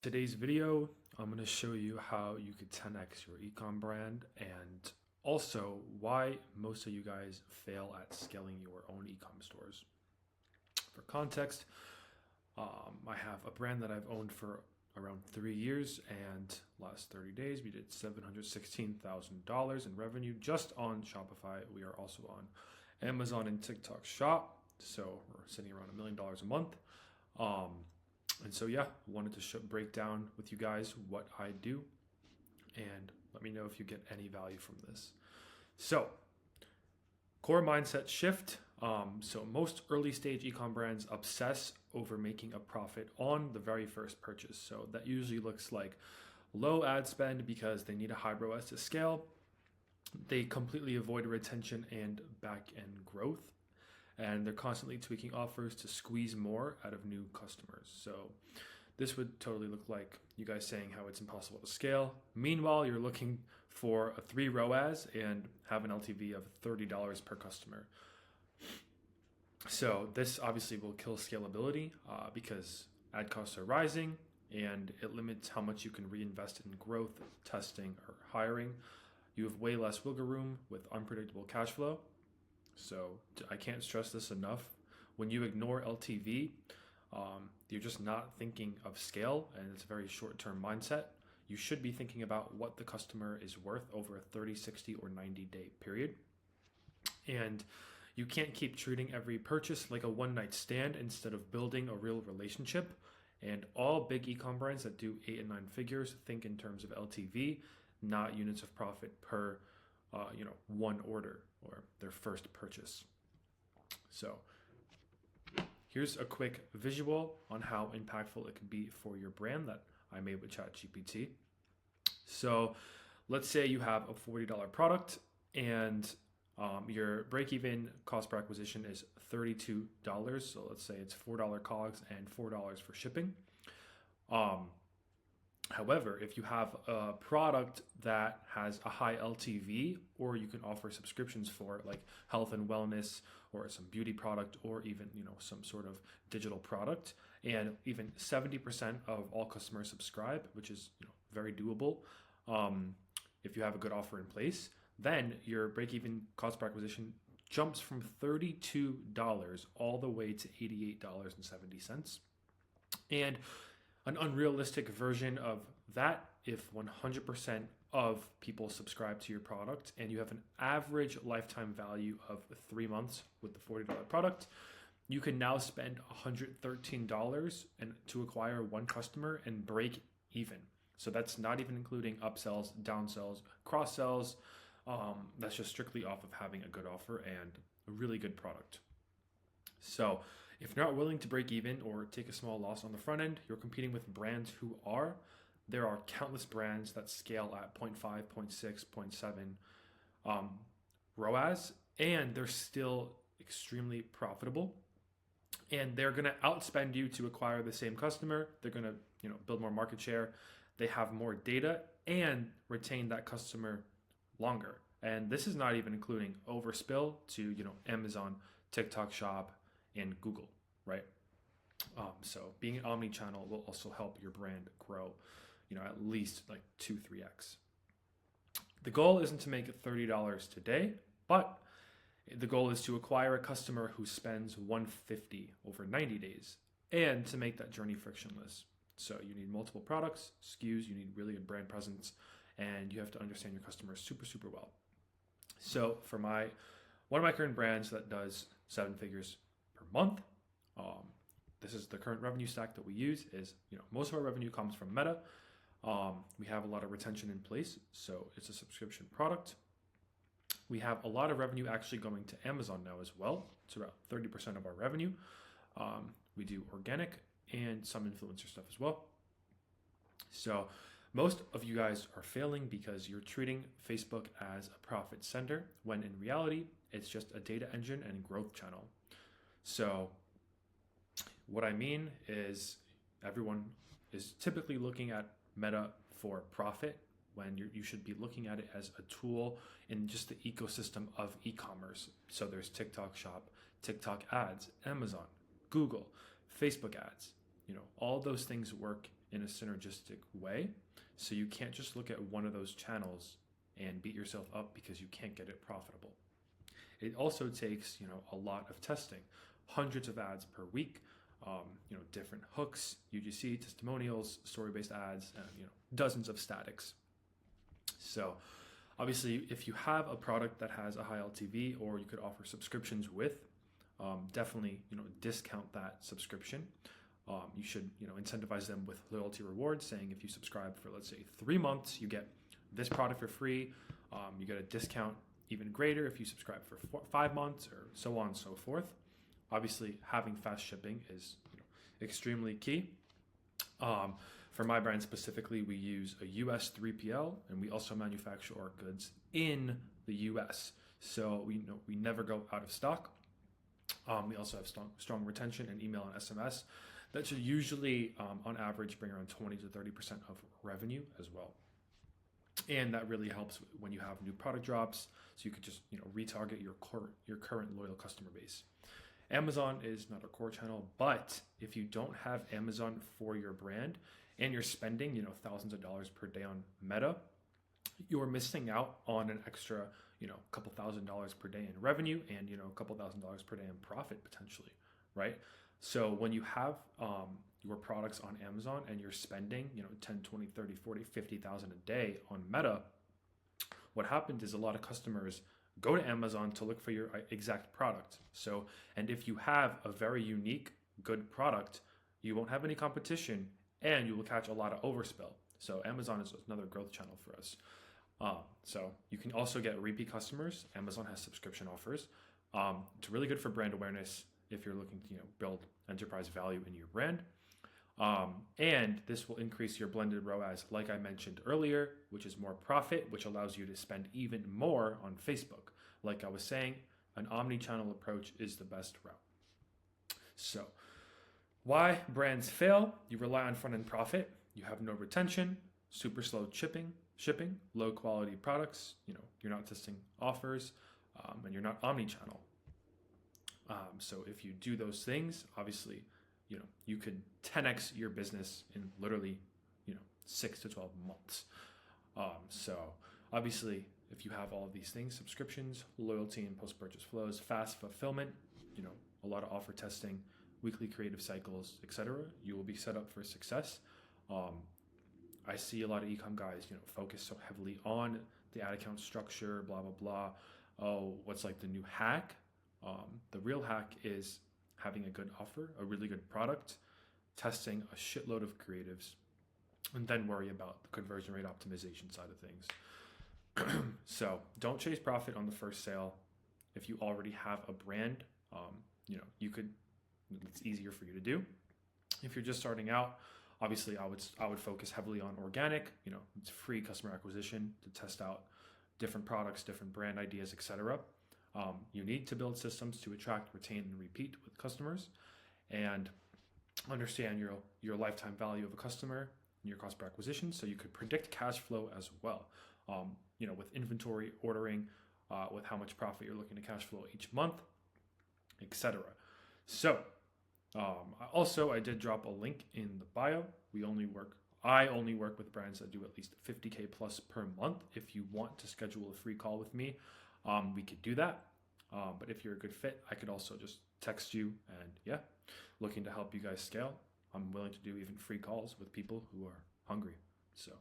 Today's video, I'm going to show you how you could 10x your ecom brand and also why most of you guys fail at scaling your own ecom stores. For context, I have a brand that I've owned for around 3 years, and last 30 days we did $716,000 in revenue just on Shopify. We are also on Amazon and TikTok Shop, so we're sitting around $1 million a month. And so, yeah, wanted to break down with you guys what I do and let me know if you get any value from this. So, core mindset shift. So most early stage ecom brands obsess over making a profit on the very first purchase. So that usually looks like low ad spend because they need a high ROAS to scale. They completely avoid retention and back end growth, and they're constantly tweaking offers to squeeze more out of new customers. So this would totally look like you guys saying how it's impossible to scale. Meanwhile, you're looking for a 3 ROAS and have an LTV of $30 per customer. So this obviously will kill scalability because ad costs are rising and it limits how much you can reinvest in growth, testing, or hiring. You have way less wiggle room with unpredictable cash flow. So I can't stress this enough. When you ignore LTV, you're just not thinking of scale, and it's a very short-term mindset. You should be thinking about what the customer is worth over a 30, 60, or 90-day period. And you can't keep treating every purchase like a one-night stand instead of building a real relationship. And all big ecom brands that do 8 and 9 figures think in terms of LTV, not units of profit per one order or their first purchase. So here's a quick visual on how impactful it could be for your brand that I made with ChatGPT. So let's say you have a $40 product and your break-even cost per acquisition is $32. So let's say it's $4 COGS and $4 for shipping. However, if you have a product that has a high LTV, or you can offer subscriptions for like health and wellness or some beauty product or even some sort of digital product, and even 70% of all customers subscribe, which is very doable if you have a good offer in place, then your break-even cost per acquisition jumps from $32 all the way to $88.70. And an unrealistic version of that, if 100% of people subscribe to your product and you have an average lifetime value of 3 months with the $40 product, you can now spend $113 to acquire one customer and break even. So that's not even including upsells, downsells, cross-sells. That's just strictly off of having a good offer and a really good product. So if you're not willing to break even or take a small loss on the front end, you're competing with brands who are. There are countless brands that scale at 0.5, 0.6, 0.7 ROAS, and they're still extremely profitable. And they're going to outspend you to acquire the same customer. They're going to build more market share. They have more data and retain that customer longer. And this is not even including overspill to Amazon, TikTok Shop, and Google, right? So being an omni-channel will also help your brand grow, at least like 2-3x. The goal isn't to make $30 today, but the goal is to acquire a customer who spends $150 over 90 days and to make that journey frictionless. So you need multiple products, SKUs, you need really good brand presence, and you have to understand your customers super, super well. So for one of my current brands that does 7 figures per month, this is the current revenue stack that we use. Is most of our revenue comes from Meta. We have a lot of retention in place, so it's a subscription product. We have a lot of revenue actually going to Amazon now as well. It's about 30% of our revenue. We do organic and some influencer stuff as well. So most of you guys are failing because you're treating Facebook as a profit center when in reality, it's just a data engine and growth channel. So what I mean is everyone is typically looking at Meta for profit when you should be looking at it as a tool in just the ecosystem of e-commerce. So there's TikTok Shop, TikTok ads, Amazon, Google, Facebook ads. All those things work in a synergistic way. So you can't just look at one of those channels and beat yourself up because you can't get it profitable. It also takes, a lot of testing, hundreds of ads per week, different hooks, UGC, testimonials, story-based ads, and dozens of statics. So obviously, if you have a product that has a high LTV, or you could offer subscriptions with, definitely discount that subscription. You should incentivize them with loyalty rewards, saying if you subscribe for, let's say, 3 months, you get this product for free. You get a discount even greater if you subscribe for 5 months, or so on and so forth. Obviously, having fast shipping is extremely key. For my brand specifically, we use a US 3PL, and we also manufacture our goods in the US. So we never go out of stock. We also have strong retention in email and SMS. That should usually, on average, bring around 20 to 30% of revenue as well. And that really helps when you have new product drops, so you could just retarget your current loyal customer base. Amazon is not a core channel, but if you don't have Amazon for your brand and you're spending thousands of dollars per day on Meta, you're missing out on an extra couple $1,000s per day in revenue, and a couple $1,000s per day in profit potentially, right? So when you have your products on Amazon and you're spending 10, 20, 30, 40, 50,000 a day on Meta, what happens is a lot of customers go to Amazon to look for your exact product. So, and if you have a very unique, good product, you won't have any competition, and you will catch a lot of overspill. So Amazon is another growth channel for us. So you can also get repeat customers. Amazon has subscription offers. It's really good for brand awareness if you're looking to build enterprise value in your brand. And this will increase your blended ROAS, like I mentioned earlier, which is more profit, which allows you to spend even more on Facebook. Like I was saying, an omni-channel approach is the best route. So why brands fail? You rely on front-end profit. You have no retention, super slow shipping, low quality products. You're not testing offers, and you're not omni-channel. So if you do those things, obviously, you could 10x your business in literally, 6 to 12 months. So obviously, if you have all of these things, subscriptions, loyalty and post-purchase flows, fast fulfillment, a lot of offer testing, weekly creative cycles, etc., you will be set up for success. I see a lot of eCom guys, focus so heavily on the ad account structure, blah, blah, blah. Oh, what's like the new hack? The real hack is having a good offer, a really good product, testing a shitload of creatives, and then worry about the conversion rate optimization side of things. So don't chase profit on the first sale. If you already have a brand, it's easier for you to do. If you're just starting out, obviously I would focus heavily on organic. It's free customer acquisition to test out different products, different brand ideas, etc. You need to build systems to attract, retain, and repeat with customers, and understand your lifetime value of a customer and your cost per acquisition, so you could predict cash flow as well. With inventory ordering, with how much profit you're looking to cash flow each month, etc. So, I did drop a link in the bio. I only work with brands that do at least 50K plus per month. If you want to schedule a free call with me, we could do that. But if you're a good fit, I could also just text you, and looking to help you guys scale. I'm willing to do even free calls with people who are hungry. So